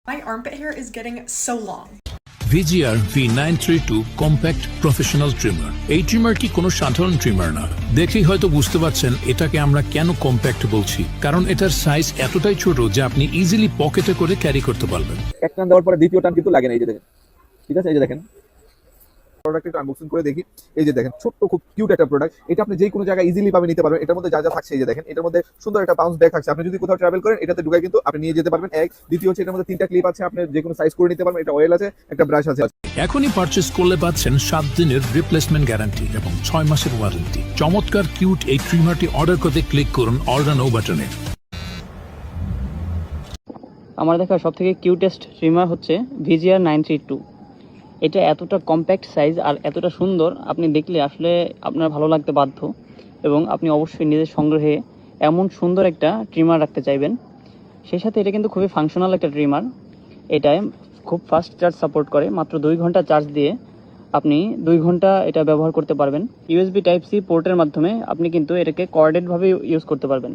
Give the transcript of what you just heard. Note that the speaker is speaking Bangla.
My armpit hair is getting so long. VGR V932 compact professional trimmer. এই ট্রিমার কি কোনো সাধারণ ট্রিমার না। দেখেই হয়তো বুঝতে পারছেন এটাকে আমরা কেন কম্প্যাক্ট বলছি, কারণ এটার সাইজ এতটাই ছোট যে আপনি ইজিলি পকেটে করে ক্যারি করতে পারবেন। এক টান দেওয়ার পরে দ্বিতীয় টান কিন্তু লাগে না। এই যে দেখেন, ঠিক আছে, এই যে দেখেন প্রোডাক্টটা আনবক্সিং করে দেখি। এই যে দেখেন, ছোট্ট খুব কিউট একটা প্রোডাক্ট। এটা আপনি যে কোনো জায়গায় ইজিলি ভাবে নিতে পারবেন। এটার মধ্যে যা যা থাকছে, এই যে দেখেন, এটার মধ্যে সুন্দর একটা বাউন্স ব্যাগ থাকছে। আপনি যদি কোথাও ট্রাভেল করেন এটাতে ঢুকাই কিন্তু আপনি নিয়ে যেতে পারবেন। এক, দ্বিতীয় হচ্ছে এটার মধ্যে 3টা ক্লিপ আছে, আপনি যে কোনো সাইজ করে নিতে পারবেন। এটা অয়েল আছে, একটা ব্রাশ আছে। এখনই পারচেজ করলে পাচ্ছেন 7 দিনের রিপ্লেসমেন্ট গ্যারান্টি এবং 6 মাসের ওয়ারেন্টি। চমৎকার কিউট এই ট্রিমারটি অর্ডার করতে ক্লিক করুন অর্ডার নাও বাটনে। আমার দেখা সবথেকে কিউটেস্ট ট্রিমার হচ্ছে VGR 932। এটা এতটা কম্প্যাক্ট সাইজ আর এতটা সুন্দর, আপনি দেখলে আসলে আপনার ভালো লাগতে বাধ্য, এবং আপনি অবশ্যই নিজের সংগ্রহে এমন সুন্দর একটা ট্রিমার রাখতে চাইবেন। সেই সাথে এটা কিন্তু খুবই ফাংশনাল একটা ট্রিমার। এটায় খুব ফাস্ট চার্জ সাপোর্ট করে। মাত্র 2 ঘন্টা চার্জ দিয়ে আপনি 2 ঘন্টা এটা ব্যবহার করতে পারবেন। USB Type-C পোর্টের মাধ্যমে আপনি কিন্তু এটাকে কোঅর্ডিনেটভাবে ইউজ করতে পারবেন।